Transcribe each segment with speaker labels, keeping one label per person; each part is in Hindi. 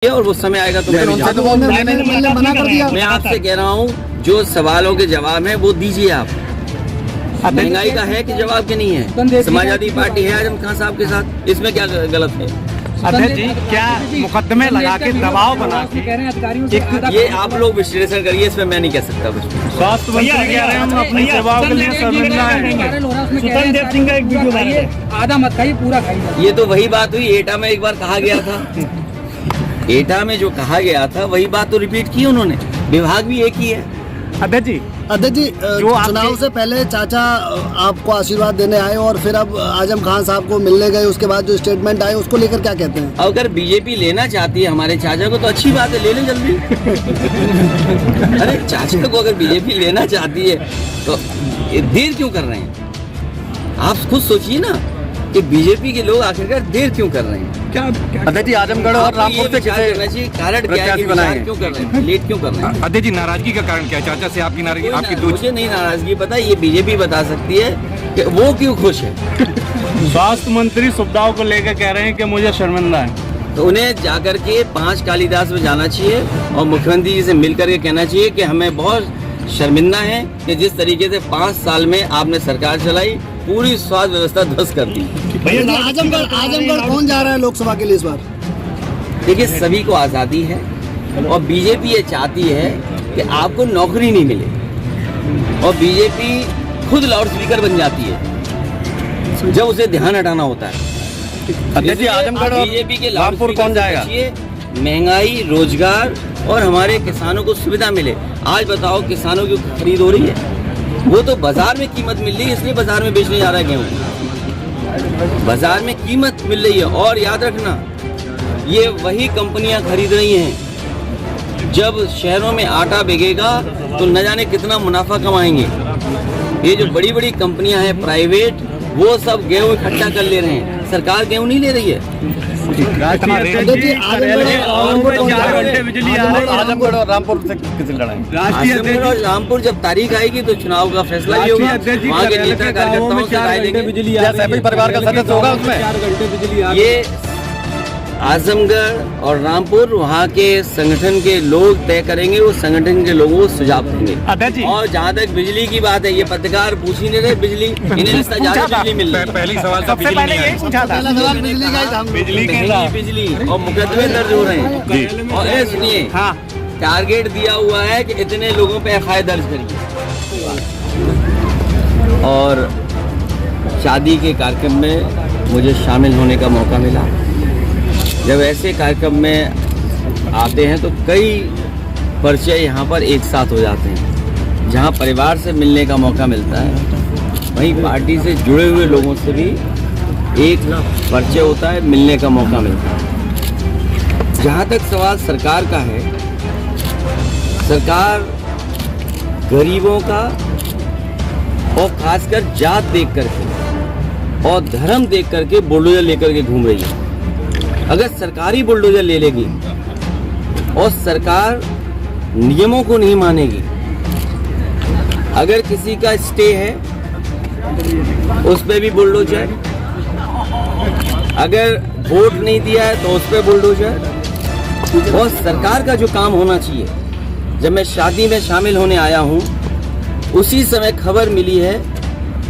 Speaker 1: और वो समय आएगा तो मैं
Speaker 2: मना कर दिया।
Speaker 1: मैं आपसे कह रहा हूँ जो सवालों के जवाब हैं वो दीजिए आप। महंगाई का है कि जवाब के नहीं है? समाजवादी पार्टी है आजम खान साहब के साथ, इसमें क्या गलत है?
Speaker 3: अध्यक्ष जी, क्या मुकदमे लगा के दबाव बना के
Speaker 1: ये आप लोग विश्लेषण करिए, इसमें मैं नहीं कह सकता कुछ।
Speaker 3: स्वास्थ्य मंत्री कह रहे हैं हम अपनी सेवाओं के लिए शर्मिंदा हैं।
Speaker 2: सुतनदेव सिंह का एक वीडियो खाइए, आधा मत खाइए, पूरा खाइए।
Speaker 1: ये तो वही बात हुई, एटा में एक बार कहा गया था। एटा में जो कहा गया था वही बात तो रिपीट की उन्होंने। विभाग भी एक ही है।
Speaker 3: अध्यक्ष जी,
Speaker 2: चुनाव से पहले चाचा आपको आशीर्वाद देने आए और फिर अब आजम खान साहब को मिलने गए, उसके बाद जो स्टेटमेंट आए उसको लेकर क्या कहते हैं?
Speaker 1: अगर बीजेपी लेना चाहती है हमारे चाचा को तो अच्छी बात है, ले लें जल्दी। अरे चाचा को अगर बीजेपी लेना चाहती है तो देर क्यों कर रहे हैं? आप खुद सोचिए ना कि बीजेपी के लोग आखिरकार देर क्यों कर रहे हैं?
Speaker 3: क्या अध्यक्ष जी, आजमगढ़ और रामपुर से
Speaker 1: विचार करना चाहिए, कारण क्या है कि विचार क्यों कर रहे हैं, लेट क्यों कर रहे हैं?
Speaker 3: अध्यक्ष जी, नाराजगी का कारण क्या है? चाचा से आपकी नाराजगी, आपकी
Speaker 1: मुझे नहीं नाराजगी पता, ये बीजेपी बता सकती है कि वो क्यों खुश है।
Speaker 3: स्वास्थ्य मंत्री सुविधाओं को लेकर कह रहे हैं कि मुझे शर्मिंदा है,
Speaker 1: तो उन्हें जाकर के 5 कालिदास में जाना चाहिए और मुख्यमंत्री जी से मिल करके कहना चाहिए कि हमें बहुत शर्मिंदा है कि जिस तरीके से 5 साल में आपने सरकार चलाई, पूरी स्वास्थ्य व्यवस्था ध्वस्त कर दी।
Speaker 2: आजमगढ़ कौन जा रहा है लोकसभा के लिए इस बार?
Speaker 1: देखिए, सभी को आज़ादी है और बीजेपी ये चाहती है कि आपको नौकरी नहीं मिले, और बीजेपी खुद लाउड स्पीकर बन जाती है जब उसे ध्यान हटाना होता है।
Speaker 3: अध्यक्ष जी, आजमगढ़ और
Speaker 1: बीजेपी के
Speaker 3: रामपुर कौन जाएगा?
Speaker 1: महंगाई, रोजगार और हमारे किसानों को सुविधा मिले। आज बताओ, किसानों की खरीद हो रही है? वो तो बाजार में कीमत मिल रही है, इसलिए बाजार में बेचने जा रहा है गेहूँ। बाजार में कीमत मिल रही है, और याद रखना, ये वही कंपनियां खरीद रही हैं। जब शहरों में आटा बिकेगा तो न जाने कितना मुनाफा कमाएंगे। ये जो बड़ी बड़ी कंपनियां हैं प्राइवेट, वो सब गेहूँ इकट्ठा कर ले रहे हैं, सरकार गेहूँ नहीं ले रही है।
Speaker 3: आजमगढ़ और रामपुर से किसी लड़ाई?
Speaker 1: आजमगढ़ और रामपुर जब तारीख आएगी तो चुनाव का फैसला ही होगा। वहाँ के नेता कार्यकर्ताओं से राय लेंगे।
Speaker 3: परिवार का सदस्य होगा उसमें?
Speaker 1: ये आजमगढ़ और रामपुर वहाँ के संगठन के लोग तय करेंगे, वो संगठन के लोगों को सुझाव देंगे। और जहाँ तक बिजली की बात है, ये पत्रकार पूछ ही नहीं रहे, बिजली इन्हें रिश्ता ज्यादा बिजली मिल रही है।
Speaker 3: पहली सवाल था बिजली
Speaker 1: बिजली और मुकदमे दर्ज हो रहे हैं। और ये सुनिए, टारगेट दिया हुआ है कि इतने लोगों पे FIR दर्ज करिए। और शादी के कार्यक्रम में मुझे शामिल होने का मौका मिला। जब ऐसे कार्यक्रम में आते हैं तो कई परिचय यहाँ पर एक साथ हो जाते हैं। जहाँ परिवार से मिलने का मौका मिलता है, वहीं पार्टी से जुड़े हुए लोगों से भी एक परिचय होता है, मिलने का मौका मिलता है। जहाँ तक सवाल सरकार का है, सरकार गरीबों का और खासकर जात देख करके और धर्म देख करके बुलडोजर लेकर के घूम रही है। अगर सरकारी बुलडोजर ले लेगी और सरकार नियमों को नहीं मानेगी, अगर किसी का स्टे है उस पे भी बुलडोजर, अगर वोट नहीं दिया है तो उस पे बुलडोजर। और सरकार का जो काम होना चाहिए, जब मैं शादी में शामिल होने आया हूँ उसी समय खबर मिली है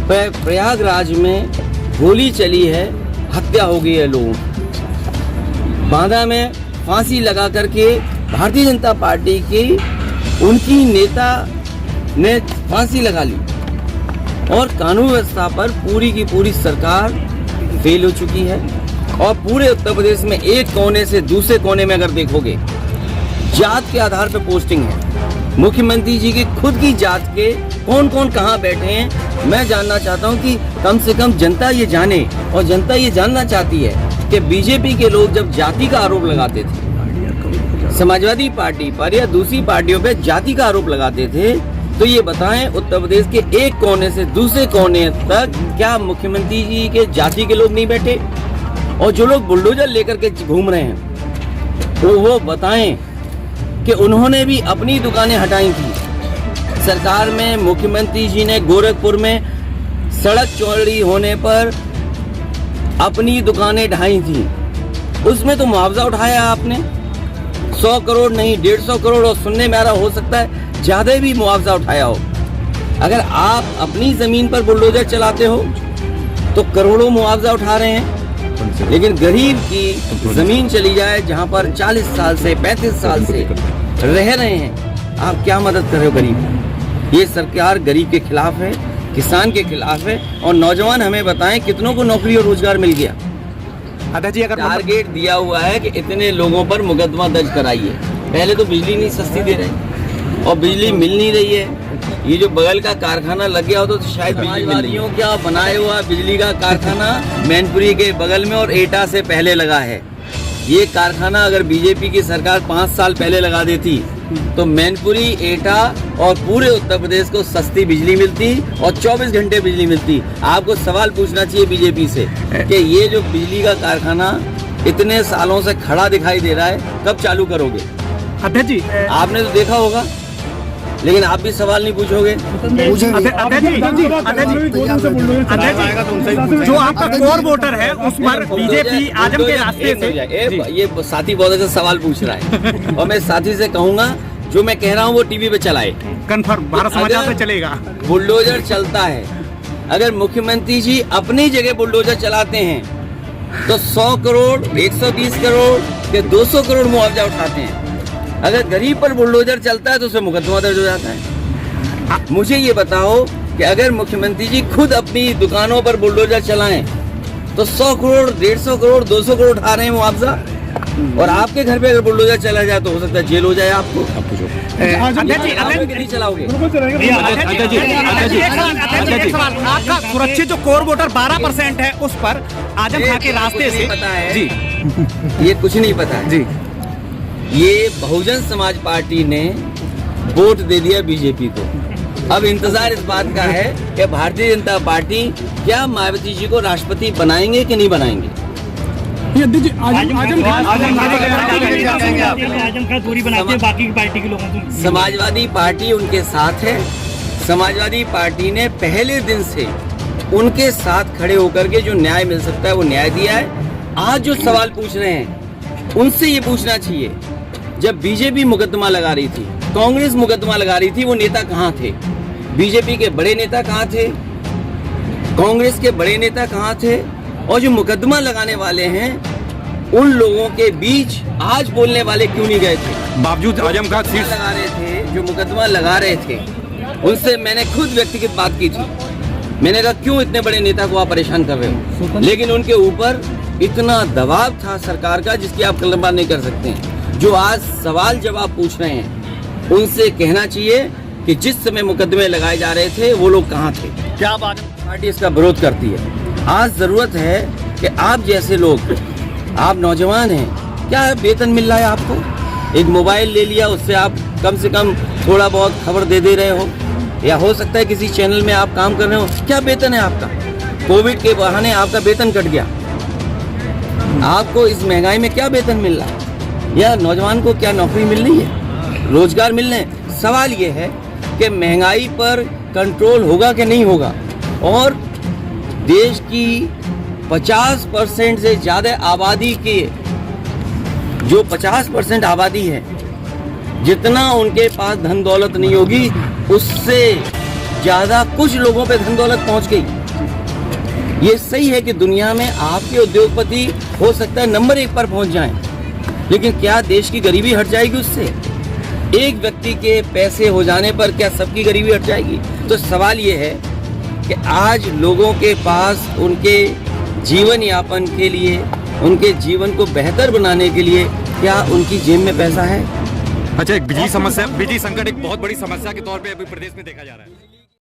Speaker 1: प्रयागराज में गोली चली है, हत्या हो गई है लोगों की। बांदा में फांसी लगा करके भारतीय जनता पार्टी की उनकी नेता ने फांसी लगा ली, और कानून व्यवस्था पर पूरी की पूरी सरकार फेल हो चुकी है। और पूरे उत्तर प्रदेश में एक कोने से दूसरे कोने में अगर देखोगे, जात के आधार पर पोस्टिंग है। मुख्यमंत्री जी की खुद की जात के कौन कौन कहाँ बैठे हैं, मैं जानना चाहता हूँ कि कम से कम जनता ये जाने। और जनता ये जानना चाहती है कि बीजेपी के लोग जब जाति का आरोप लगाते थे, समाजवादी पार्टी पर या दूसरी पार्टियों पर जाति का आरोप लगाते थे, तो ये बताएं उत्तर प्रदेश के एक कोने से दूसरे कोने तक क्या मुख्यमंत्री जी के जाति के लोग नहीं बैठे? और जो लोग बुलडोजर लेकर के घूम रहे हैं, तो वो बताएं कि उन्होंने भी अपनी दुकानें हटाई थी। सरकार में मुख्यमंत्री जी ने गोरखपुर में सड़क चौड़ी होने पर अपनी दुकानें ढाई थी, उसमें तो मुआवजा उठाया आपने। 100 करोड़ नहीं 150 करोड़, और सुनने में आ रहा हो सकता है ज्यादा भी मुआवजा उठाया हो। अगर आप अपनी जमीन पर बुलडोजर चलाते हो तो करोड़ों मुआवजा उठा रहे हैं, लेकिन गरीब की जमीन चली जाए जहां पर 40 साल से 35 साल से रह रहे हैं, आप क्या मदद कर रहे हो गरीब की? ये सरकार गरीब के खिलाफ है, किसान के खिलाफ है। और नौजवान हमें बताएं कितनों को नौकरी और रोजगार मिल गया?
Speaker 3: अध्यक्ष जी, अगर
Speaker 1: टारगेट दिया हुआ है कि इतने लोगों पर मुकदमा दर्ज कराइए। पहले तो बिजली नहीं सस्ती दे रहे और बिजली मिल नहीं रही है। ये जो बगल का कारखाना लग गया हो तो शायद समाजवादियों का बनाया हुआ बिजली का कारखाना मैनपुरी के बगल में और एटा से पहले लगा है। ये कारखाना अगर बीजेपी की सरकार 5 साल पहले लगा देती तो मैनपुरी, एटा और पूरे उत्तर प्रदेश को सस्ती बिजली मिलती और 24 घंटे बिजली मिलती। आपको सवाल पूछना चाहिए बीजेपी से कि ये जो बिजली का कारखाना इतने सालों से खड़ा दिखाई दे रहा है, कब चालू करोगे?
Speaker 3: अध्यक्ष जी,
Speaker 1: आपने तो देखा होगा, लेकिन आप भी सवाल नहीं पूछोगे।
Speaker 3: जो आपका कोर वोटर है उस पर बीजेपी आजम के रास्ते से
Speaker 1: ये साथी बहुत अच्छा सवाल पूछ रहा है और मैं साथी से कहूंगा जो मैं कह रहा हूँ वो टीवी पे चलाए,
Speaker 3: कंफर्म भारत समाचार पे चलेगा।
Speaker 1: बुलडोजर चलता है, अगर मुख्यमंत्री जी अपनी जगह बुलडोजर चलाते हैं तो 100 करोड़ 120 करोड़ के 200 करोड़ मुआवजा उठाते हैं। अगर गरीब पर बुलडोजर चलता है तो उसे मुकदमा दर्ज हो जाता है। मुझे ये बताओ कि अगर मुख्यमंत्री जी खुद अपनी दुकानों पर बुलडोजर चलाएं तो 100 करोड़ 150 करोड़ 200 करोड़ उठा रहे हैं मुआवजा, और आपके घर पे अगर बुलडोजर चला जाए तो हो सकता है जेल हो जाए आपको। नहीं चलाओगे?
Speaker 3: आपका सुरक्षित जो कोर वोटर 12% है उस पर आजम खां के रास्ते से
Speaker 1: पता है
Speaker 3: जी,
Speaker 1: ये कुछ नहीं पता है
Speaker 3: जी।
Speaker 1: ये बहुजन समाज पार्टी ने वोट दे दिया बीजेपी को। अब इंतजार इस बात का है कि भारतीय जनता पार्टी क्या मायावती जी को राष्ट्रपति बनाएंगे कि नहीं बनाएंगे।
Speaker 4: आजम खां दूरी बनाते हैं बाकी की पार्टी के लोगों से।
Speaker 1: समाजवादी पार्टी उनके साथ है। समाजवादी पार्टी ने पहले दिन से उनके साथ खड़े होकर के जो न्याय मिल सकता है वो न्याय दिया है। आज जो सवाल पूछ रहे हैं उनसे ये पूछना चाहिए, जब बीजेपी मुकदमा लगा रही थी, कांग्रेस मुकदमा लगा रही थी, वो नेता कहाँ थे? बीजेपी के बड़े नेता कहाँ थे? कांग्रेस के बड़े नेता कहाँ थे? और जो मुकदमा लगाने वाले हैं उन लोगों के बीच आज बोलने वाले क्यों नहीं गए थे?
Speaker 3: बावजूद आजम खां सीट
Speaker 1: लगा रहे थे, जो मुकदमा लगा रहे थे उनसे मैंने खुद व्यक्तिगत बात की थी। मैंने कहा क्यों इतने बड़े नेता को आप परेशान कर रहे हो, लेकिन उनके ऊपर इतना दबाव था सरकार का जिसकी आप कल्पना नहीं कर सकते हैं। जो आज सवाल जवाब पूछ रहे हैं उनसे कहना चाहिए कि जिस समय मुकदमे लगाए जा रहे थे वो लोग कहाँ थे। क्या बात पार्टी इसका विरोध करती है। आज जरूरत है कि आप जैसे लोग, आप नौजवान हैं, क्या वेतन मिल रहा है आपको? एक मोबाइल ले लिया, उससे आप कम से कम थोड़ा बहुत खबर दे रहे हो, या हो सकता है किसी चैनल में आप काम कर रहे हो, क्या वेतन है आपका? कोविड के बहाने आपका वेतन कट गया, आपको इस महंगाई में क्या वेतन मिल रहा है? या नौजवान को क्या नौकरी मिल रही है, रोजगार मिल रहे हैं? सवाल ये है कि महंगाई पर कंट्रोल होगा कि नहीं होगा। और देश की 50% से ज्यादा आबादी के, जो 50% आबादी है, जितना उनके पास धन दौलत नहीं होगी उससे ज्यादा कुछ लोगों पे धन दौलत पहुंच गई। ये सही है कि दुनिया में आपके उद्योगपति हो सकता है नंबर 1 पर पहुंच जाएं, लेकिन क्या देश की गरीबी हट जाएगी उससे? एक व्यक्ति के पैसे हो जाने पर क्या सबकी गरीबी हट जाएगी? तो सवाल ये है कि आज लोगों के पास उनके जीवन यापन के लिए, उनके जीवन को बेहतर बनाने के लिए क्या उनकी जेब में पैसा है?
Speaker 3: अच्छा, एक बिजली समस्या, बिजली संकट एक बहुत बड़ी समस्या के तौर पे अभी प्रदेश में देखा जा रहा है।